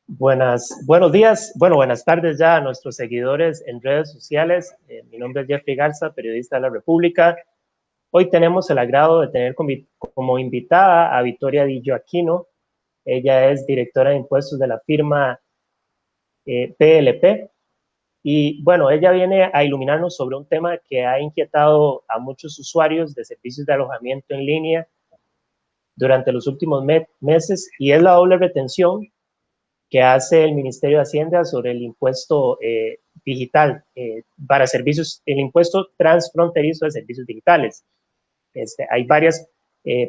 Buenos días, buenas tardes ya a nuestros seguidores en redes sociales. Mi nombre es Jeffrey Garza, periodista de La República. Hoy tenemos el agrado de tener como invitada a Victoria Di Gioacchino. Ella es directora de impuestos de la firma PLP. Y bueno, ella viene a iluminarnos sobre un tema que ha inquietado a muchos usuarios de servicios de alojamiento en línea durante los últimos meses, y es la doble retención que hace el Ministerio de Hacienda sobre el impuesto digital para servicios, el impuesto transfronterizo de servicios digitales. Hay varias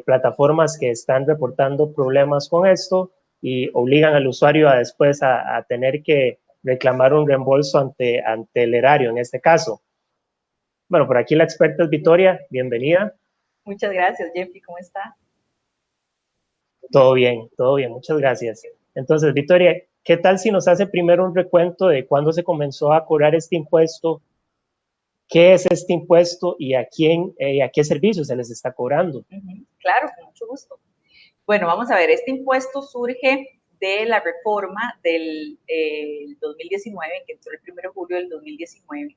plataformas que están reportando problemas con esto y obligan al usuario a después a tener que reclamar un reembolso ante el erario en este caso. Bueno, por aquí la experta es Victoria, bienvenida. Muchas gracias, Jeffrey, ¿cómo está? Todo bien, muchas gracias. Entonces, Victoria, ¿qué tal si nos hace primero un recuento de cuándo se comenzó a cobrar este impuesto? ¿Qué es este impuesto y a quién, a qué servicios se les está cobrando? Claro, con mucho gusto. Bueno, vamos a ver, este impuesto surge de la reforma del 2019, que entró el 1 de julio del 2019,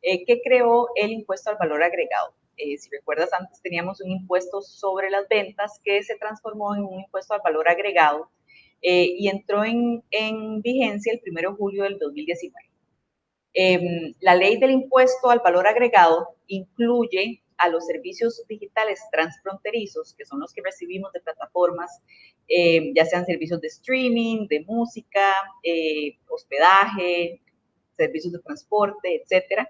que creó el impuesto al valor agregado. Si recuerdas, antes teníamos un impuesto sobre las ventas que se transformó en un impuesto al valor agregado y entró en vigencia el 1 de julio del 2019. La ley del impuesto al valor agregado incluye a los servicios digitales transfronterizos, que son los que recibimos de plataformas, ya sean servicios de streaming, de música, hospedaje, servicios de transporte, etcétera,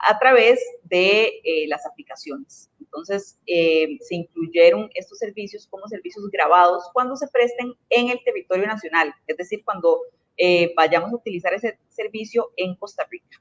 a través de las aplicaciones. Entonces, se incluyeron estos servicios como servicios grabados cuando se presten en el territorio nacional, es decir, cuando vayamos a utilizar ese servicio en Costa Rica.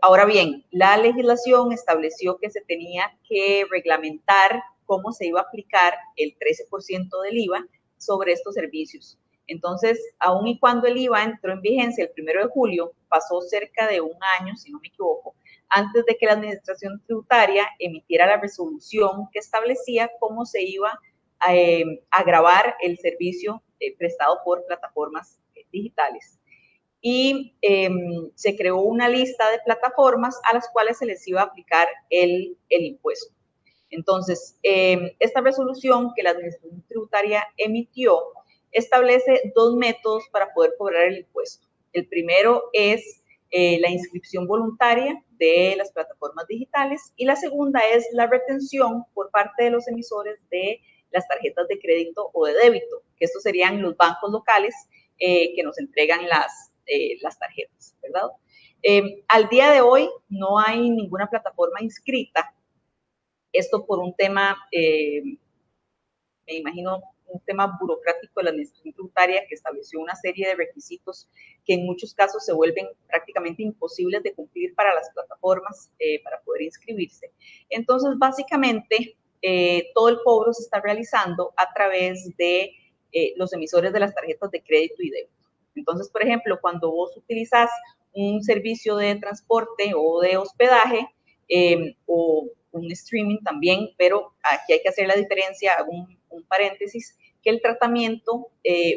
Ahora bien, la legislación estableció que se tenía que reglamentar cómo se iba a aplicar el 13% del IVA sobre estos servicios. Entonces, aun y cuando el IVA entró en vigencia el 1 de julio, pasó cerca de un año, si no me equivoco, antes de que la Administración Tributaria emitiera la resolución que establecía cómo se iba a gravar el servicio prestado por plataformas digitales. Y se creó una lista de plataformas a las cuales se les iba a aplicar el impuesto. Entonces, esta resolución que la Administración Tributaria emitió establece dos métodos para poder cobrar el impuesto. El primero es la inscripción voluntaria de las plataformas digitales y la segunda es la retención por parte de los emisores de las tarjetas de crédito o de débito, que estos serían los bancos locales que nos entregan las tarjetas, ¿verdad? Al día de hoy no hay ninguna plataforma inscrita, esto por un tema, me imagino, un tema burocrático de la Administración Tributaria que estableció una serie de requisitos que en muchos casos se vuelven prácticamente imposibles de cumplir para las plataformas para poder inscribirse. Entonces, básicamente, todo el cobro se está realizando a través de los emisores de las tarjetas de crédito y débito. Entonces, por ejemplo, cuando vos utilizás un servicio de transporte o de hospedaje o un streaming también, pero aquí hay que hacer la diferencia, hago un paréntesis, que el tratamiento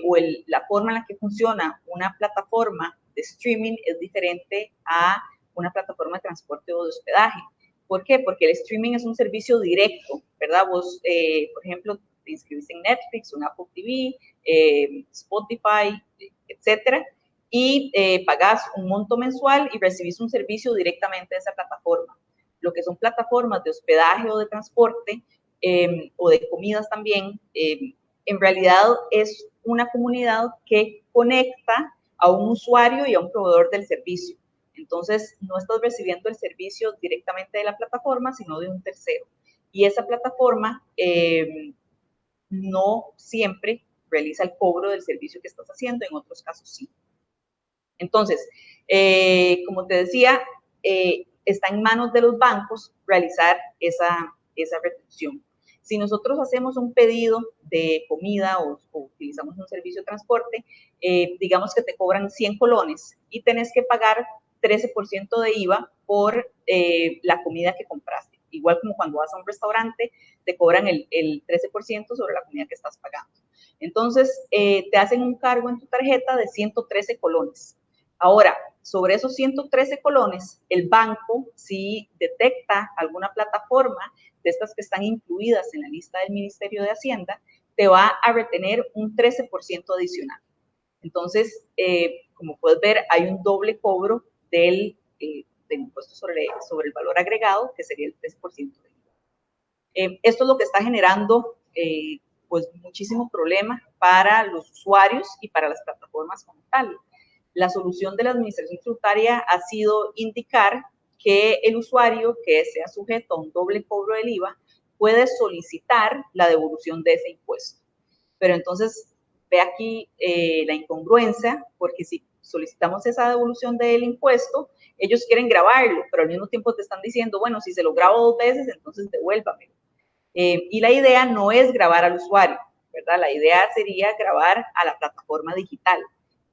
o la forma en la que funciona una plataforma de streaming es diferente a una plataforma de transporte o de hospedaje. ¿Por qué? Porque el streaming es un servicio directo, ¿verdad? Vos, por ejemplo, te inscribís en Netflix, en Apple TV, Spotify, etcétera, y pagás un monto mensual y recibís un servicio directamente de esa plataforma. Lo que son plataformas de hospedaje o de transporte o de comidas también, en realidad es una comunidad que conecta a un usuario y a un proveedor del servicio. Entonces, no estás recibiendo el servicio directamente de la plataforma, sino de un tercero. Y esa plataforma no siempre realiza el cobro del servicio que estás haciendo, en otros casos sí. Entonces, como te decía, está en manos de los bancos realizar esa retención. Si nosotros hacemos un pedido de comida o utilizamos un servicio de transporte, digamos que te cobran 100 colones y tenés que pagar 13% de IVA por la comida que compraste. igual como cuando vas a un restaurante, te cobran el 13% sobre la comida que estás pagando. Entonces, te hacen un cargo en tu tarjeta de 113 colones. Ahora, sobre esos 113 colones, el banco, si detecta alguna plataforma de estas que están incluidas en la lista del Ministerio de Hacienda, te va a retener un 13% adicional. Entonces, como puedes ver, hay un doble cobro del impuesto sobre el valor agregado, que sería el 3% del IVA. Esto es lo que está generando pues muchísimo problema para los usuarios y para las plataformas como tal. La solución de la administración tributaria ha sido indicar que el usuario que sea sujeto a un doble cobro del IVA puede solicitar la devolución de ese impuesto. Pero entonces, ve aquí la incongruencia, porque si solicitamos esa devolución del impuesto, ellos quieren grabarlo, pero al mismo tiempo te están diciendo, bueno, si se lo grabo 2 veces, entonces devuélvamelo. Y la idea no es grabar al usuario, ¿verdad? La idea sería grabar a la plataforma digital.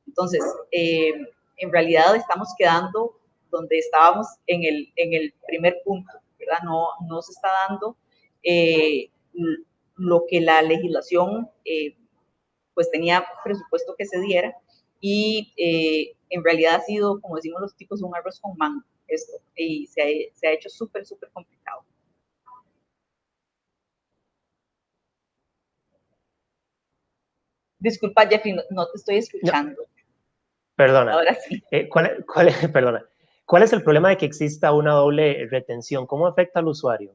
Entonces, en realidad estamos quedando donde estábamos en el primer punto, ¿verdad? No se está dando lo que la legislación pues tenía presupuesto que se diera, y en realidad ha sido, como decimos los tipos, un arroz con mango esto, y se ha hecho súper complicado. Disculpa, Jeffrey, no te estoy escuchando. No, perdona. Ahora sí. Perdona. ¿Cuál es el problema de que exista una doble retención? ¿Cómo afecta al usuario?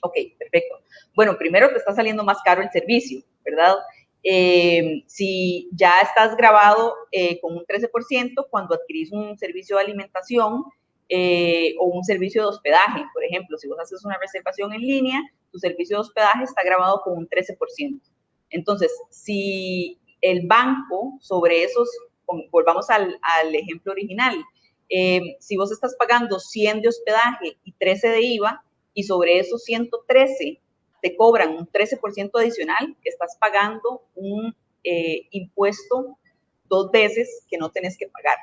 Ok, perfecto. Bueno, primero te está saliendo más caro el servicio, ¿verdad? Si ya estás grabado con un 13% cuando adquirís un servicio de alimentación o un servicio de hospedaje, por ejemplo, si vos haces una reservación en línea, tu servicio de hospedaje está grabado con un 13%. Entonces, si el banco sobre esos, volvamos al ejemplo original, si vos estás pagando 100 de hospedaje y 13 de IVA, y sobre esos 113 te cobran un 13% adicional, estás pagando un impuesto 2 veces que no tenés que pagar.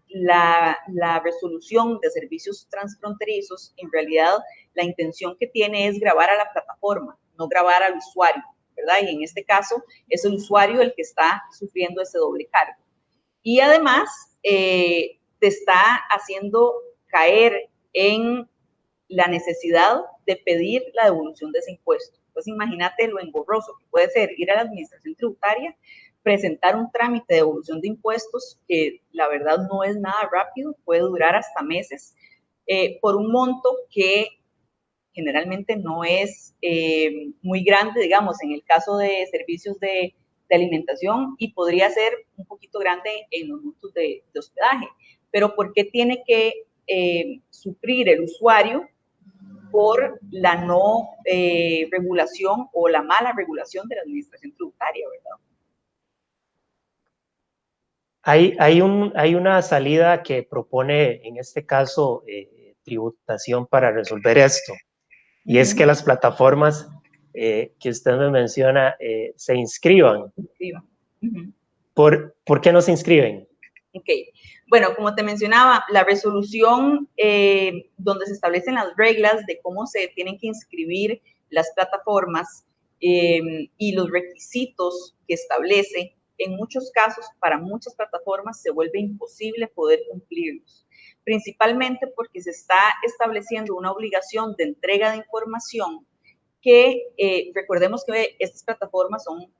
La resolución de servicios transfronterizos, en realidad, la intención que tiene es gravar a la plataforma, no gravar al usuario, ¿verdad? Y en este caso, es el usuario el que está sufriendo ese doble cargo. Y además, te está haciendo caer en la necesidad de pedir la devolución de ese impuesto. Pues imagínate lo engorroso que puede ser ir a la administración tributaria, presentar un trámite de devolución de impuestos que la verdad no es nada rápido, puede durar hasta meses, por un monto que generalmente no es muy grande, digamos, en el caso de servicios de alimentación, y podría ser un poquito grande en los montos de hospedaje. Pero ¿por qué tiene que sufrir el usuario por la no regulación o la mala regulación de la administración tributaria, ¿verdad? Hay una salida que propone, en este caso, tributación para resolver esto, y es que las plataformas que usted me menciona se inscriban. ¿Por qué no se inscriben? Ok, bueno, como te mencionaba, la resolución donde se establecen las reglas de cómo se tienen que inscribir las plataformas y los requisitos que establece, en muchos casos, para muchas plataformas se vuelve imposible poder cumplirlos, principalmente porque se está estableciendo una obligación de entrega de información que recordemos que estas plataformas son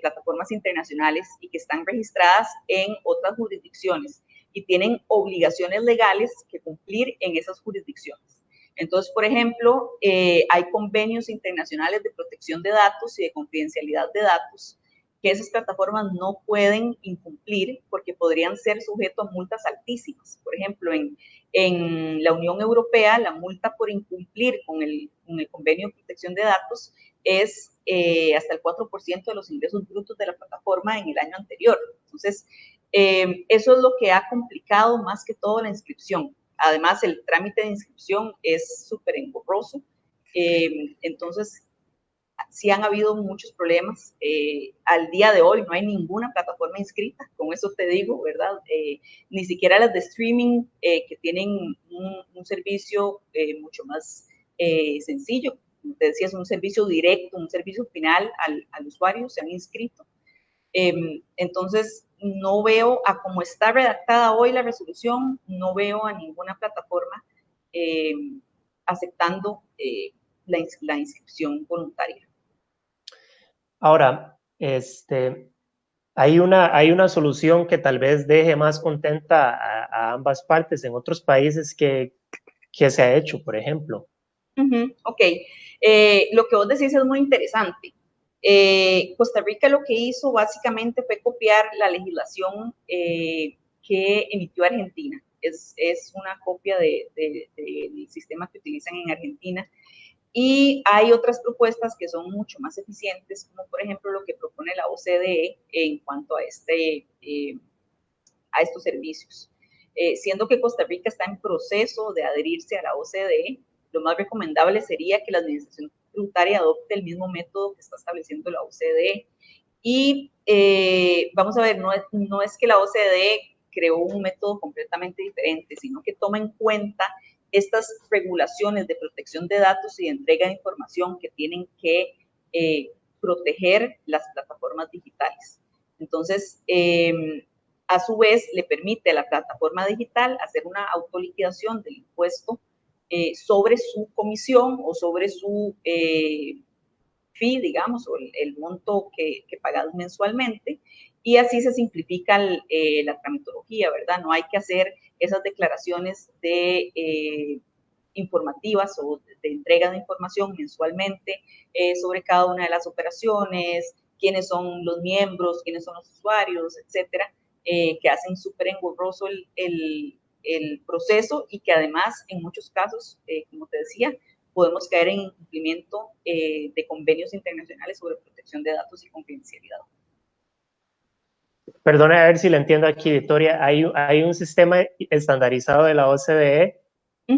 plataformas internacionales y que están registradas en otras jurisdicciones y tienen obligaciones legales que cumplir en esas jurisdicciones. Entonces, por ejemplo, hay convenios internacionales de protección de datos y de confidencialidad de datos que esas plataformas no pueden incumplir porque podrían ser sujetos a multas altísimas. Por ejemplo, en la Unión Europea, la multa por incumplir con el convenio de protección de datos es hasta el 4% de los ingresos brutos de la plataforma en el año anterior. Entonces, eso es lo que ha complicado más que todo la inscripción. Además, el trámite de inscripción es súper engorroso. Entonces, sí han habido muchos problemas. Al día de hoy no hay ninguna plataforma inscrita, con eso te digo, ¿verdad? Ni siquiera las de streaming que tienen un servicio mucho más sencillo. Como te decía, es un servicio directo, un servicio final al usuario, se han inscrito. Entonces, no veo, a cómo está redactada hoy la resolución, no veo a ninguna plataforma aceptando la inscripción voluntaria. Ahora, hay una solución que tal vez deje más contenta a ambas partes en otros países que se ha hecho, por ejemplo. Ok, lo que vos decís es muy interesante. Costa Rica lo que hizo básicamente fue copiar la legislación que emitió Argentina. Es una copia del sistema que utilizan en Argentina. Y hay otras propuestas que son mucho más eficientes, como por ejemplo lo que propone la OCDE en cuanto a estos servicios. Siendo que Costa Rica está en proceso de adherirse a la OCDE, lo más recomendable sería que la administración tributaria adopte el mismo método que está estableciendo la OCDE. Y vamos a ver, no es que la OCDE creó un método completamente diferente, sino que toma en cuenta estas regulaciones de protección de datos y de entrega de información que tienen que proteger las plataformas digitales. Entonces, a su vez, le permite a la plataforma digital hacer una autoliquidación del impuesto sobre su comisión o sobre su fee, digamos, o el monto que pagas mensualmente, y así se simplifica la tramitología, ¿verdad? No hay que hacer esas declaraciones informativas o de entrega de información mensualmente sobre cada una de las operaciones, quiénes son los miembros, quiénes son los usuarios, etcétera, que hacen súper engorroso el proceso y que además en muchos casos, como te decía, podemos caer en incumplimiento de convenios internacionales sobre protección de datos y confidencialidad. Perdone, a ver si le entiendo aquí, Victoria. Hay un sistema estandarizado de la OCDE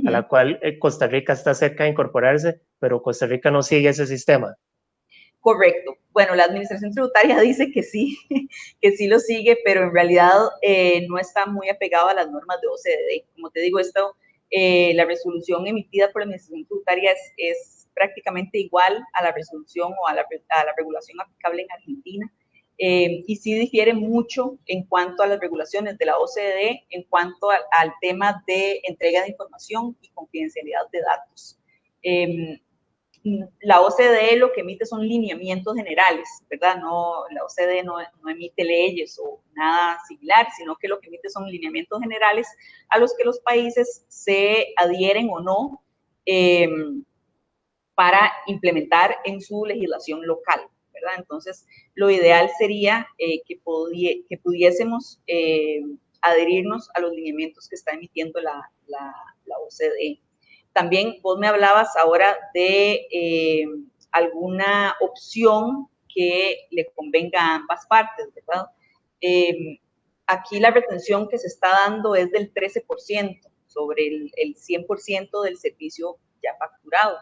a la cual Costa Rica está cerca de incorporarse, pero Costa Rica no sigue ese sistema. Correcto. Bueno, la administración tributaria dice que sí lo sigue, pero en realidad no está muy apegado a las normas de OCDE. Como te digo, la resolución emitida por la administración tributaria es prácticamente igual a la resolución o a la regulación aplicable en Argentina. Y sí difiere mucho en cuanto a las regulaciones de la OCDE, en cuanto al tema de entrega de información y confidencialidad de datos. La OCDE lo que emite son lineamientos generales, ¿verdad? La OCDE no emite leyes o nada similar, sino que lo que emite son lineamientos generales a los que los países se adhieren o no para implementar en su legislación local, ¿verdad? Entonces, lo ideal sería que pudiésemos adherirnos a los lineamientos que está emitiendo la OCDE. También vos me hablabas ahora de alguna opción que le convenga a ambas partes, ¿verdad? Aquí la retención que se está dando es del 13% sobre el 100% del servicio ya facturado.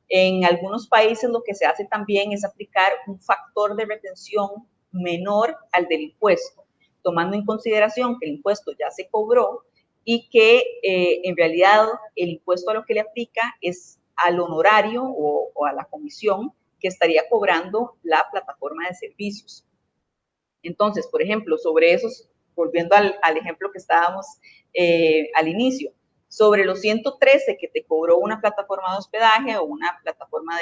En algunos países lo que se hace también es aplicar un factor de retención menor al del impuesto, tomando en consideración que el impuesto ya se cobró y que en realidad el impuesto a lo que le aplica es al honorario o a la comisión que estaría cobrando la plataforma de servicios. Entonces, por ejemplo, sobre esos, volviendo al ejemplo que estábamos al inicio, sobre los 113 que te cobró una plataforma de hospedaje o una plataforma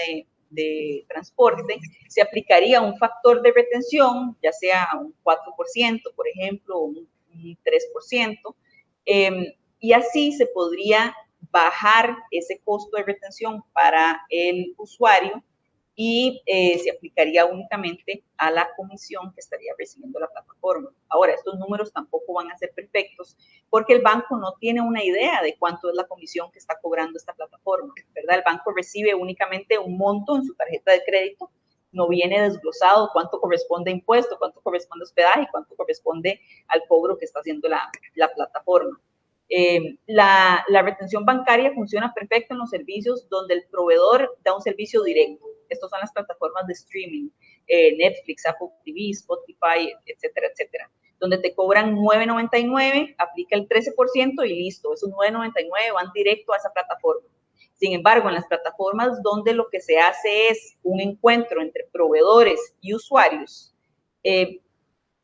de transporte, se aplicaría un factor de retención, ya sea un 4%, por ejemplo, o un 3%, y así se podría bajar ese costo de retención para el usuario y se aplicaría únicamente a la comisión que estaría recibiendo la plataforma. Ahora, estos números tampoco van a ser perfectos porque el banco no tiene una idea de cuánto es la comisión que está cobrando esta plataforma, ¿verdad? El banco recibe únicamente un monto en su tarjeta de crédito, no viene desglosado cuánto corresponde a impuesto, cuánto corresponde a hospedaje, cuánto corresponde al cobro que está haciendo la plataforma. La retención bancaria funciona perfecto en los servicios donde el proveedor da un servicio directo. Estas son las plataformas de streaming, Netflix, Apple TV, Spotify, etcétera, etcétera, donde te cobran $9.99, aplica el 13% y listo, esos $9.99 van directo a esa plataforma. Sin embargo, en las plataformas donde lo que se hace es un encuentro entre proveedores y usuarios,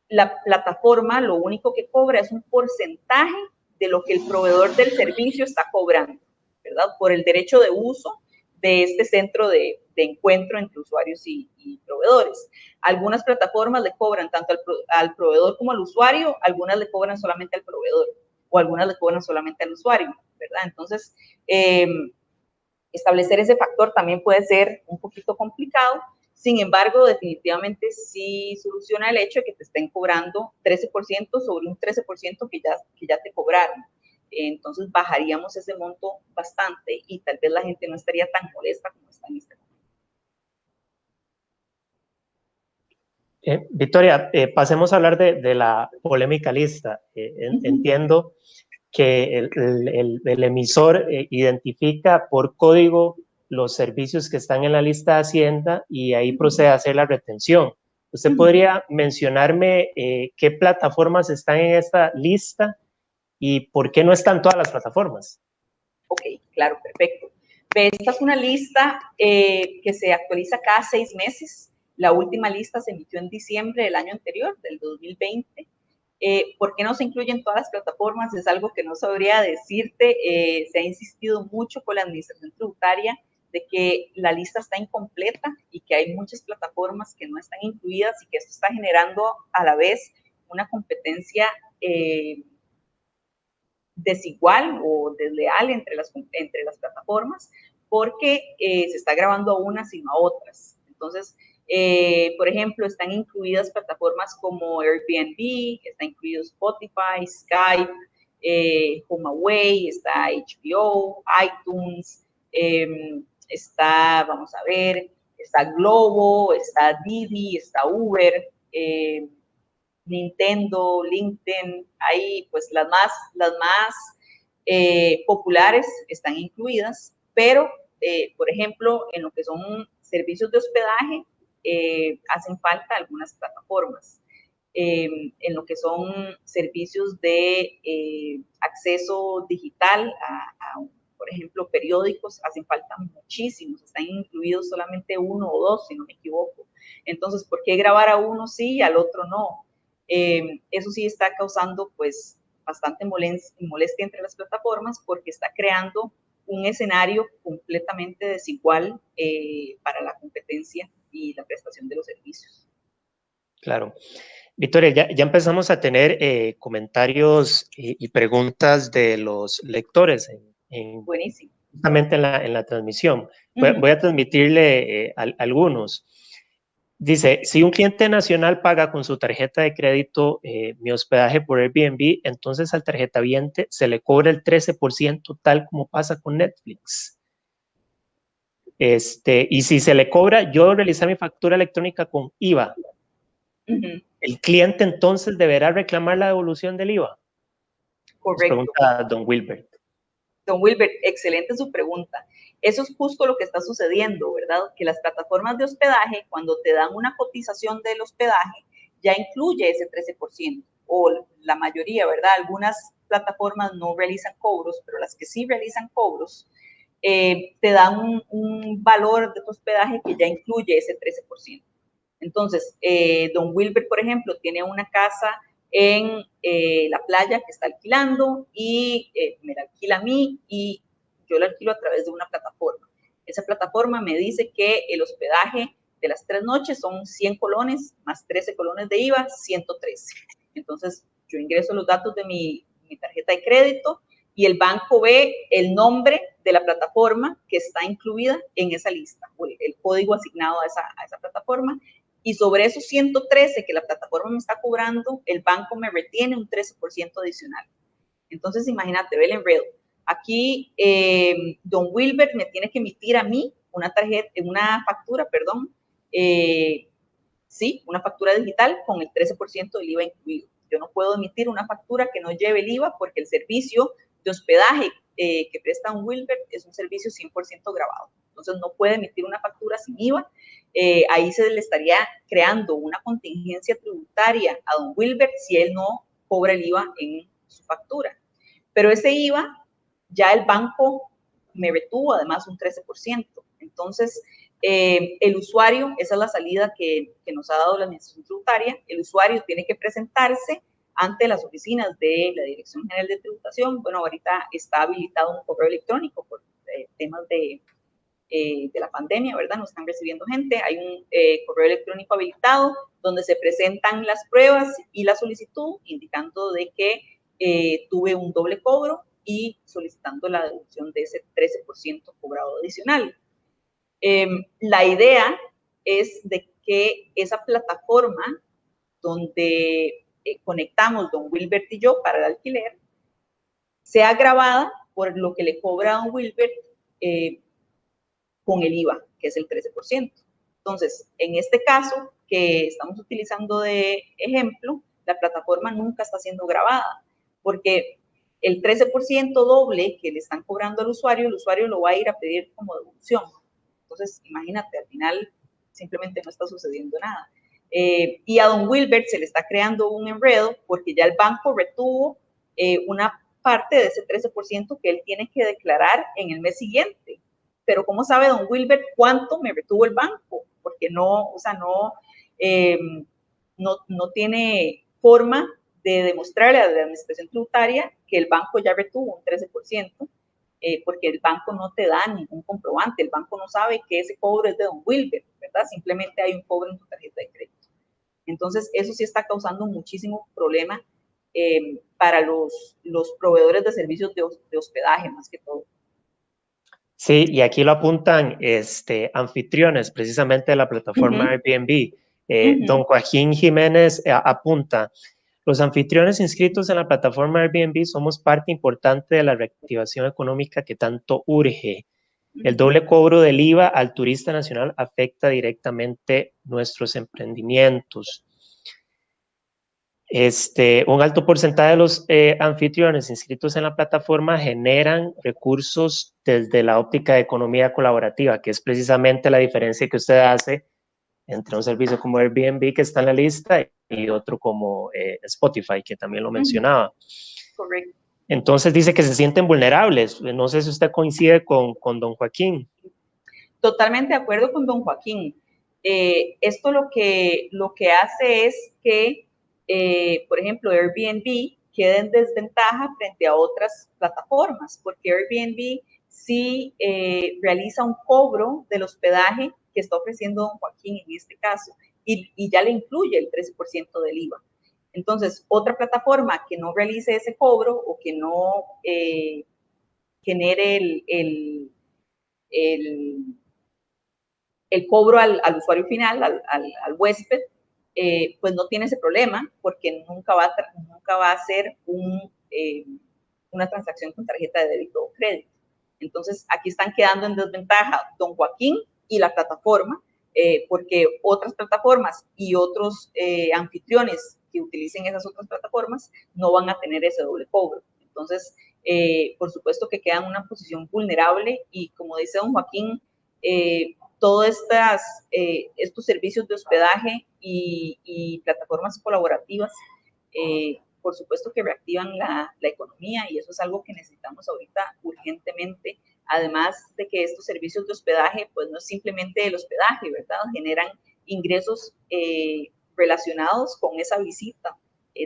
la plataforma lo único que cobra es un porcentaje de lo que el proveedor del servicio está cobrando, ¿verdad? Por el derecho de uso de este centro de encuentro entre usuarios y proveedores. Algunas plataformas le cobran tanto al proveedor como al usuario, algunas le cobran solamente al proveedor o algunas le cobran solamente al usuario, ¿verdad? Entonces, establecer ese factor también puede ser un poquito complicado. Sin embargo, definitivamente sí soluciona el hecho de que te estén cobrando 13% sobre un 13% que ya te cobraron. Entonces bajaríamos ese monto bastante y tal vez la gente no estaría tan molesta como está en este momento. Victoria, pasemos a hablar de la polémica lista. Entiendo que el emisor identifica por código los servicios que están en la lista de Hacienda y ahí procede a hacer la retención. ¿Usted podría mencionarme qué plataformas están en esta lista y por qué no están todas las plataformas? Ok, claro, perfecto. Esta es una lista que se actualiza cada 6 meses. La última lista se emitió en diciembre del año anterior, del 2020. ¿Por qué no se incluyen todas las plataformas? Es algo que no sabría decirte. Se ha insistido mucho con la administración tributaria de que la lista está incompleta y que hay muchas plataformas que no están incluidas y que esto está generando a la vez una competencia desigual o desleal entre las plataformas porque se está grabando a unas y no a otras. Entonces, por ejemplo, están incluidas plataformas como Airbnb, está incluido Spotify, Skype, HomeAway, está HBO, iTunes, está, vamos a ver, está Globo, está Didi, está Uber, Nintendo, LinkedIn, ahí pues las más populares están incluidas, pero por ejemplo, en lo que son servicios de hospedaje, hacen falta algunas plataformas. En lo que son servicios de acceso digital por ejemplo, periódicos, hacen falta muchísimos, están incluidos solamente 1 o 2, si no me equivoco. Entonces, ¿por qué grabar a uno sí y al otro no? Eso sí está causando pues bastante molestia entre las plataformas porque está creando un escenario completamente desigual para la competencia y la prestación de los servicios. Claro. Victoria, ya empezamos a tener comentarios y preguntas de los lectores Buenísimo. Justamente en la transmisión. Voy a transmitirle algunos. Dice, si un cliente nacional paga con su tarjeta de crédito mi hospedaje por Airbnb, entonces al tarjetaviente se le cobra el 13% tal como pasa con Netflix. Y si se le cobra, yo realizar mi factura electrónica con IVA, el cliente entonces deberá reclamar la devolución del IVA. Correcto. Nos pregunta don Wilbert. Don Wilbert, excelente su pregunta. Eso es justo lo que está sucediendo, ¿verdad? Que las plataformas de hospedaje, cuando te dan una cotización del hospedaje, ya incluye ese 13%, o la mayoría, ¿verdad? Algunas plataformas no realizan cobros, pero las que sí realizan cobros, te dan un valor de tu hospedaje que ya incluye ese 13%. Entonces, don Wilbert, por ejemplo, tiene una casa en la playa que está alquilando y me la alquila a mí y yo la alquilo a través de una plataforma. Esa plataforma me dice que el hospedaje de las 3 noches son 100 colones más 13 colones de IVA, 113. Entonces, yo ingreso los datos de mi tarjeta de crédito y el banco ve el nombre de la plataforma que está incluida en esa lista, o el código asignado a esa plataforma, y sobre esos 113 que la plataforma me está cobrando, el banco me retiene un 13% adicional. Entonces, imagínate, ve el enredo. Aquí, don Wilbert me tiene que emitir a mí una factura, sí, una factura digital con el 13% del IVA incluido. Yo no puedo emitir una factura que no lleve el IVA porque el servicio de hospedaje que presta don Wilbert es un servicio 100% grabado. Entonces, no puede emitir una factura sin IVA. Ahí se le estaría creando una contingencia tributaria a don Wilbert si él no cobra el IVA en su factura. Pero ese IVA ya el banco me retuvo además un 13%. Entonces, el usuario, esa es la salida que nos ha dado la Administración Tributaria, el usuario tiene que presentarse ante las oficinas de la Dirección General de Tributación. Bueno, ahorita está habilitado un correo electrónico por temas de la pandemia, ¿verdad? No están recibiendo gente. Hay un correo electrónico habilitado donde se presentan las pruebas y la solicitud, indicando de que tuve un doble cobro y solicitando la deducción de ese 13% cobrado adicional. La idea es de que esa plataforma donde conectamos don Wilbert y yo para el alquiler sea grabada por lo que le cobra a don Wilbert con el IVA, que es el 13%. Entonces, en este caso que estamos utilizando de ejemplo, la plataforma nunca está siendo grabada, porque el 13% doble que le están cobrando al usuario, el usuario lo va a ir a pedir como devolución. Entonces, imagínate, al final simplemente no está sucediendo nada. Y a don Wilbert se le está creando un enredo porque ya el banco retuvo una parte de ese 13% que él tiene que declarar en el mes siguiente. Pero ¿cómo sabe don Wilbert cuánto me retuvo el banco? Porque no, o sea, no tiene forma de demostrarle a la Administración Tributaria que el banco ya retuvo un 13%, porque el banco no te da ningún comprobante, el banco no sabe que ese cobro es de don Wilbert, ¿verdad? Simplemente hay un cobro en tu tarjeta de crédito. Entonces, eso sí está causando muchísimo problema para los proveedores de servicios de hospedaje, más que todo. Sí, y aquí lo apuntan anfitriones precisamente de la plataforma Airbnb. Don Joaquín Jiménez apunta, los anfitriones inscritos en la plataforma Airbnb somos parte importante de la reactivación económica que tanto urge. El doble cobro del IVA al turista nacional afecta directamente nuestros emprendimientos. Un alto porcentaje de los anfitriones inscritos en la plataforma generan recursos desde la óptica de economía colaborativa, que es precisamente la diferencia que usted hace entre un servicio como Airbnb, que está en la lista, y otro como Spotify, que también lo mencionaba. Correcto. Entonces dice que se sienten vulnerables. No sé si usted coincide con don Joaquín. Totalmente de acuerdo con don Joaquín. Esto lo que hace es que, por ejemplo, Airbnb quede en desventaja frente a otras plataformas, porque Airbnb sí realiza un cobro del hospedaje que está ofreciendo don Joaquín en este caso, y ya le incluye el 13% del IVA. Entonces, otra plataforma que no realice ese cobro o que no genere el cobro al usuario final, al huésped, pues no tiene ese problema porque nunca va a ser una transacción con tarjeta de débito o crédito. Entonces, aquí están quedando en desventaja don Joaquín y la plataforma, porque otras plataformas y otros anfitriones que utilicen esas otras plataformas no van a tener ese doble cobro. Entonces, por supuesto que quedan en una posición vulnerable y, como dice don Joaquín, todos estos servicios de hospedaje y plataformas colaborativas, por supuesto que reactivan la economía, y eso es algo que necesitamos ahorita urgentemente, además de que estos servicios de hospedaje pues no es simplemente el hospedaje, ¿verdad? Generan ingresos relacionados con esa visita,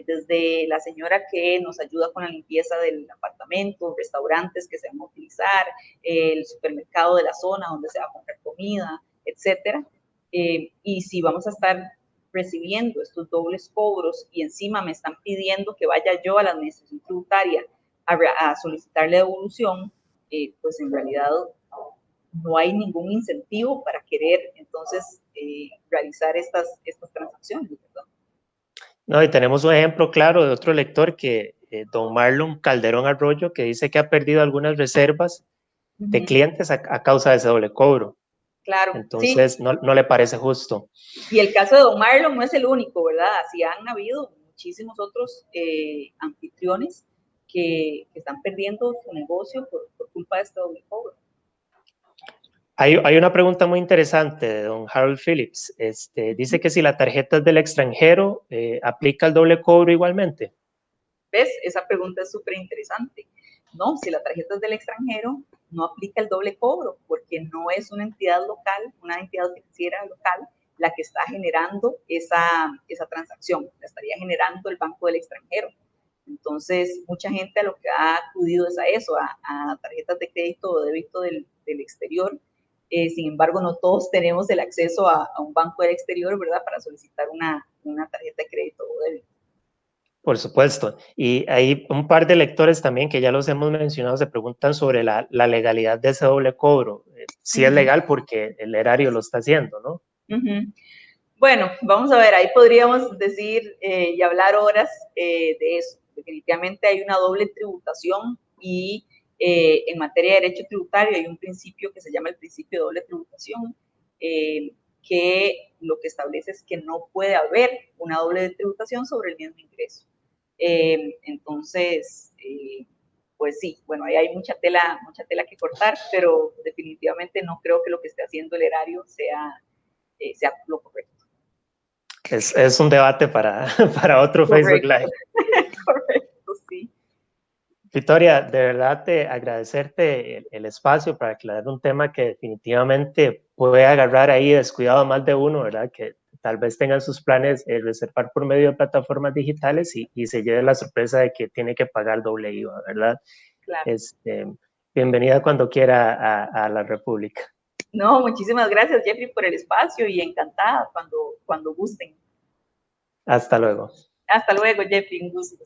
desde la señora que nos ayuda con la limpieza del apartamento, restaurantes que se van a utilizar, el supermercado de la zona donde se va a comprar comida, etcétera. Y si vamos a estar recibiendo estos cobros y encima me están pidiendo que vaya yo a la Administración Tributaria a solicitarle devolución, pues en realidad no hay ningún incentivo para querer entonces realizar estas transacciones, ¿verdad? No, y tenemos un ejemplo claro de otro lector, que don Marlon Calderón Arroyo, que dice que ha perdido algunas reservas de clientes a causa de ese doble cobro. Claro, entonces sí. no le parece justo. Y el caso de don Marlon no es el único, ¿verdad? Así han habido muchísimos otros anfitriones que están perdiendo su negocio por culpa de este doble cobro. Hay una pregunta muy interesante de don Harold Phillips. Dice que si la tarjeta es del extranjero, ¿aplica el doble cobro igualmente? ¿Ves? Esa pregunta es súper interesante, no, si la tarjeta es del extranjero, no aplica el doble cobro, porque no es una entidad local, una entidad financiera local, la que está generando esa transacción, la estaría generando el banco del extranjero. Entonces, mucha gente a lo que ha acudido es a eso, a tarjetas de crédito o débito del exterior. Sin embargo, no todos tenemos el acceso a un banco del exterior, ¿verdad?, para solicitar una tarjeta de crédito o débito. Por supuesto. Y hay un par de lectores también que ya los hemos mencionado, se preguntan sobre la legalidad de ese doble cobro. Si es legal porque el erario lo está haciendo, ¿no? Bueno, vamos a ver, ahí podríamos decir y hablar horas de eso. Definitivamente hay una doble tributación y en materia de derecho tributario hay un principio que se llama el principio de doble tributación, que lo que establece es que no puede haber una doble tributación sobre el mismo ingreso. Entonces, pues sí, bueno, ahí hay mucha tela que cortar, pero definitivamente no creo que lo que esté haciendo el erario sea lo correcto. Es un debate para otro Facebook Live. Correcto, sí. Victoria, de verdad agradecerte el espacio para aclarar un tema que definitivamente puede agarrar ahí descuidado a más de uno, ¿verdad? Que tal vez tengan sus planes reservar por medio de plataformas digitales y se lleve la sorpresa de que tiene que pagar doble IVA, ¿verdad? Claro. Bienvenida cuando quiera a la República. No, muchísimas gracias, Jeffrey, por el espacio y encantada cuando gusten. Hasta luego. Hasta luego, Jeffrey, un gusto.